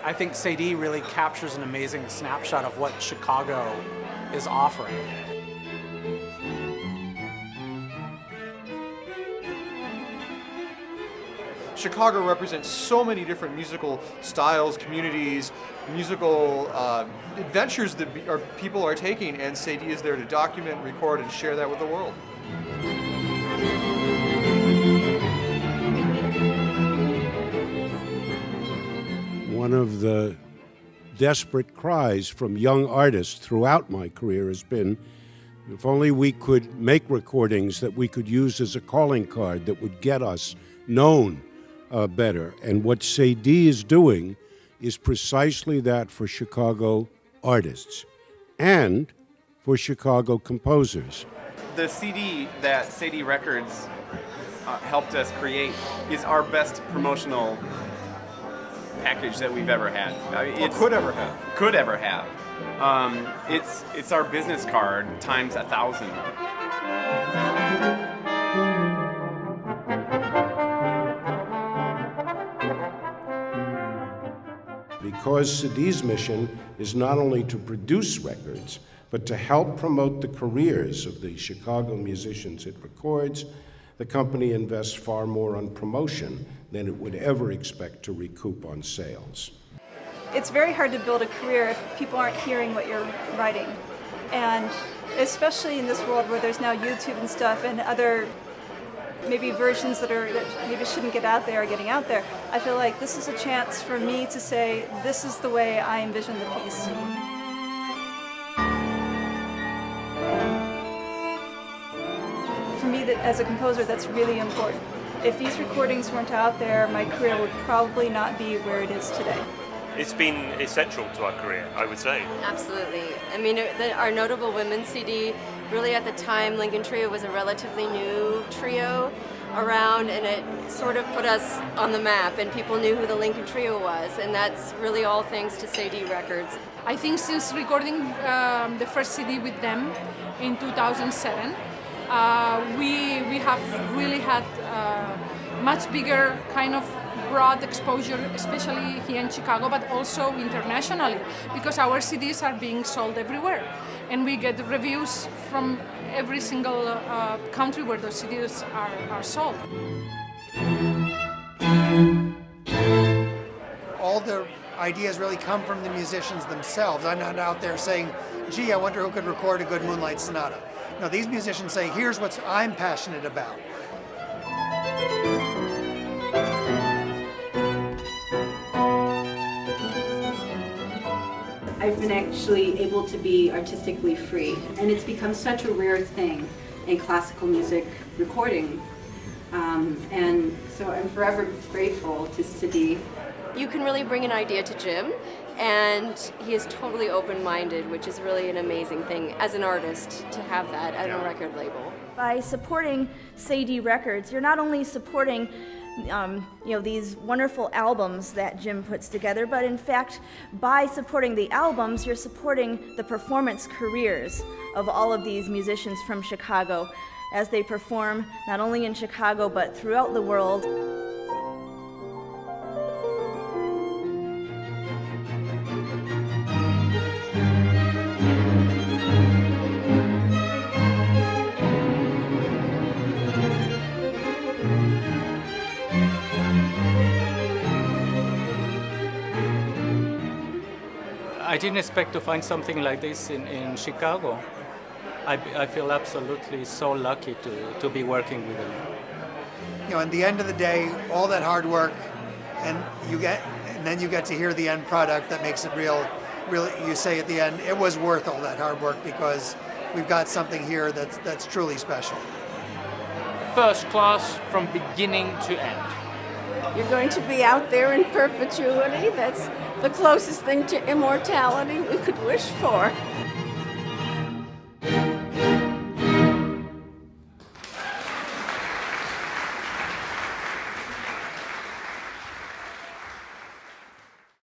I think Cedille really captures an amazing snapshot of what Chicago is offering. Chicago represents so many different musical styles, communities, musical adventures that people are taking, and Cedille is there to document, record, and share that with the world. One of the desperate cries from young artists throughout my career has been, if only we could make recordings that we could use as a calling card that would get us known better. And what Cedille is doing is precisely that for Chicago artists and for Chicago composers. The CD that Cedille Records helped us create is our best promotional package that we've ever had. Could ever have. Could ever have. It's our business card times 1,000. Because Cedille's mission is not only to produce records, but to help promote the careers of the Chicago musicians it records, the company invests far more on promotion than it would ever expect to recoup on sales. It's very hard to build a career if people aren't hearing what you're writing. And especially in this world where there's now YouTube and stuff and other maybe versions that maybe shouldn't get out there are getting out there, I feel like this is a chance for me to say, this is the way I envision the piece. For me, as a composer, that's really important. If these recordings weren't out there, my career would probably not be where it is today. It's been essential to our career, I would say. Absolutely. I mean, our notable women's CD, really at the time, Lincoln Trio was a relatively new trio around, and it sort of put us on the map, and people knew who the Lincoln Trio was, and that's really all thanks to Cedille Records. I think since recording the first CD with them in 2007, we have really had much bigger kind of broad exposure, especially here in Chicago, but also internationally, because our CDs are being sold everywhere. And we get reviews from every single country where those CDs are sold. All the ideas really come from the musicians themselves. I'm not out there saying, gee, I wonder who could record a good Moonlight Sonata. No, these musicians say, here's what I'm passionate about. I've been actually able to be artistically free, and it's become such a rare thing in classical music recording. And so I'm forever grateful to Cedille. You can really bring an idea to Jim, and he is totally open-minded, which is really an amazing thing as an artist to have that at a record label. By supporting Cedille Records, you're not only supporting these wonderful albums that Jim puts together, but in fact, by supporting the albums, you're supporting the performance careers of all of these musicians from Chicago as they perform not only in Chicago, but throughout the world. I didn't expect to find something like this in Chicago. I feel absolutely so lucky to be working with them. You know, at the end of the day, all that hard work, and then you get to hear the end product that makes it real. Really, you say at the end, it was worth all that hard work because we've got something here that's truly special. First class from beginning to end. You're going to be out there in perpetuity. That's the closest thing to immortality we could wish for.